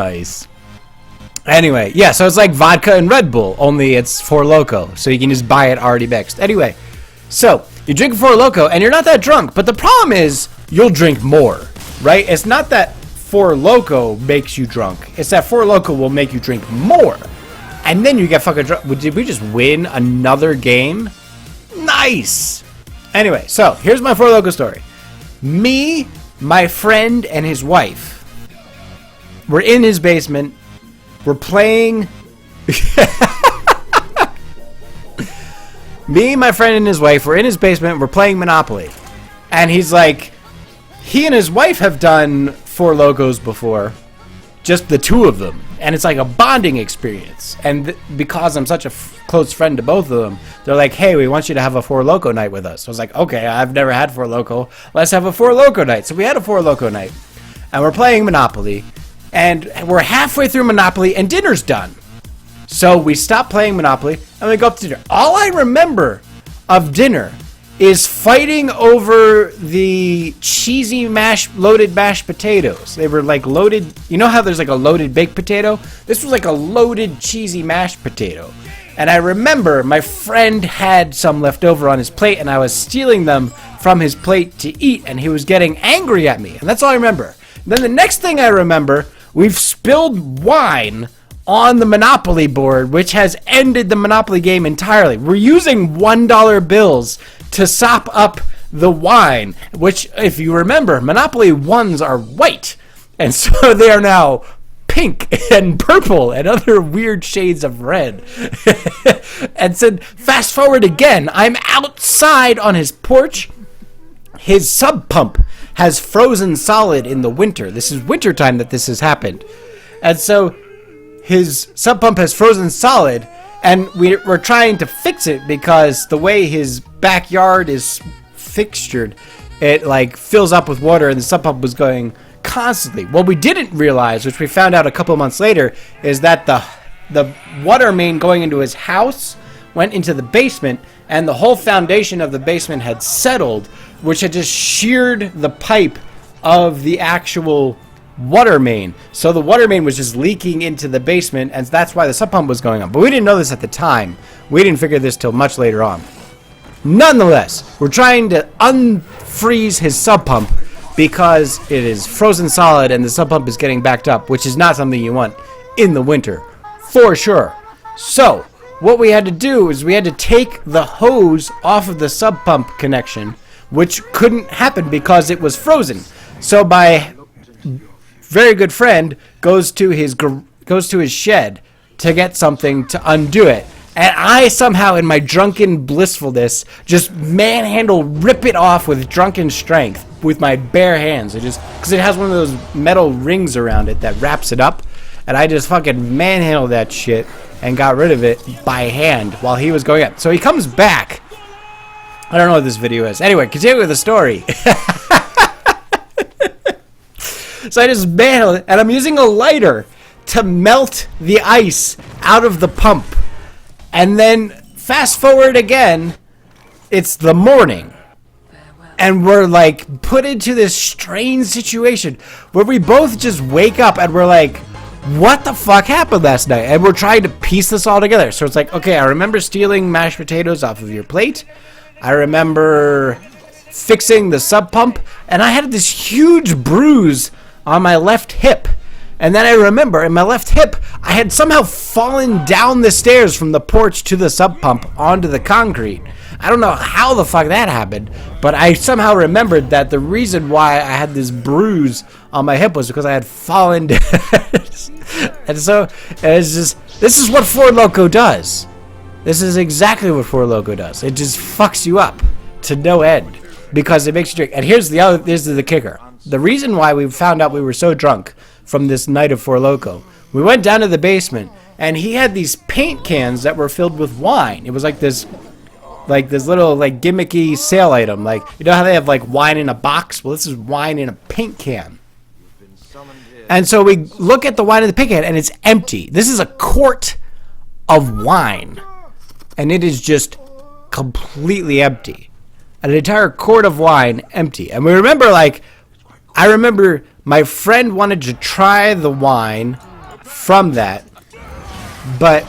Nice. Anyway, yeah, so it's like vodka and Red Bull, only it's Four Loco, so you can just buy it already mixed. Anyway, so you drink Four Loco, and you're not that drunk, but the problem is you'll drink more, right? It's not that Four Loco makes you drunk. It's that Four Loco will make you drink more, and then you get fucking drunk. Did we just win another game? Nice! Anyway, so here's my Four Loco story. Me, my friend, and his wife were in his basement. We're playing... Me, my friend, and his wife were in his basement. We're playing Monopoly. And he's like... He and his wife have done Four Locos before. Just the two of them. And it's like a bonding experience. And because I'm such a close friend to both of them, they're like, hey, we want you to have a Four Loco night with us. So I was like, okay, I've never had Four Loco. Let's have a Four Loco night. So we had a Four Loco night. And we're playing Monopoly. And we're halfway through Monopoly, and dinner's done. So we stop playing Monopoly, and we go up to dinner. All I remember of dinner is fighting over the cheesy loaded mashed potatoes. They were like loaded. You know how there's like a loaded baked potato? This was like a loaded cheesy mashed potato. And I remember my friend had some left over on his plate, and I was stealing them from his plate to eat, and he was getting angry at me. And that's all I remember. Then the next thing I remember... We've spilled wine on the Monopoly board, which has ended the Monopoly game entirely. We're using $1 bills to sop up the wine, which, if you remember, Monopoly 1s are white. And so they are now pink and purple and other weird shades of red. And said, fast forward again, I'm outside on his porch. His sub pump has frozen solid in the winter. This is winter time that this has happened. And so his sub pump has frozen solid, and we're trying to fix it because the way his backyard is fixtured, it like fills up with water, and the sub pump was going constantly. What we didn't realize, which we found out a couple months later, is that the water main going into his house went into the basement, and the whole foundation of the basement had settled, which had just sheared the pipe of the actual water main. So the water main was just leaking into the basement, and that's why the sub pump was going on. But we didn't know this at the time. We didn't figure this till much later on. Nonetheless, we're trying to unfreeze his sub pump because it is frozen solid and the sub pump is getting backed up, which is not something you want in the winter, for sure. So what we had to do is we had to take the hose off of the sub pump connection, which couldn't happen because it was frozen. So my very good friend goes to his shed to get something to undo it. And I somehow, in my drunken blissfulness, just rip it off with drunken strength with my bare hands. It just, because it has one of those metal rings around it that wraps it up. And I just fucking manhandled that shit and got rid of it by hand while he was going up. So he comes back. I don't know what this video is. Anyway, continue with the story. So I just manhandled it, and I'm using a lighter to melt the ice out of the pump. And then fast forward again, it's the morning. And we're like put into this strange situation where we both just wake up and we're like, what the fuck happened last night? And we're trying to piece this all together. So it's like, okay, I remember stealing mashed potatoes off of your plate. I remember fixing the sub pump. And I had this huge bruise on my left hip. And then I remember in my left hip, I had somehow fallen down the stairs from the porch to the sub pump onto the concrete. I don't know how the fuck that happened, but I somehow remembered that the reason why I had this bruise on my hip was because I had fallen down. And so it's just, this is what Four Loco does. This is exactly what Four Loco does. It just fucks you up to no end because it makes you drink. And here's the kicker. The reason why we found out we were so drunk from this night of Four Loco, we went down to the basement and he had these paint cans that were filled with wine. It was like this little like gimmicky sale item. Like, you know how they have like wine in a box? Well, this is wine in a paint can. And so we look at the wine in the paint can and it's empty. This is a quart of wine. And it is just completely empty. An entire quart of wine empty. And we remember I remember my friend wanted to try the wine from that. But,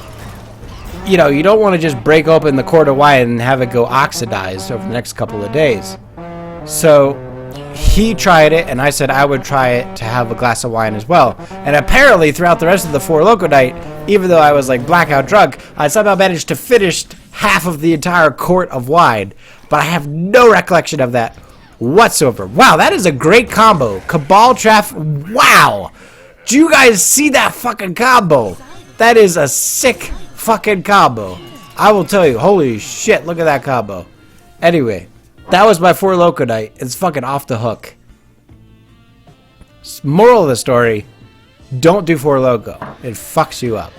you know, you don't want to just break open the quart of wine and have it go oxidized over the next couple of days. So he tried it, and I said I would try it to have a glass of wine as well. And apparently throughout the rest of the Four Loko night, even though I was like blackout drunk, I somehow managed to finish half of the entire quart of wine. But I have no recollection of that whatsoever. Wow, that is a great combo. Cabal Traff. Wow. Do you guys see that fucking combo? That is a sick fucking combo. I will tell you. Holy shit, look at that combo. Anyway, that was my Four Loko night. It's fucking off the hook. Moral of the story, don't do Four Loko. It fucks you up.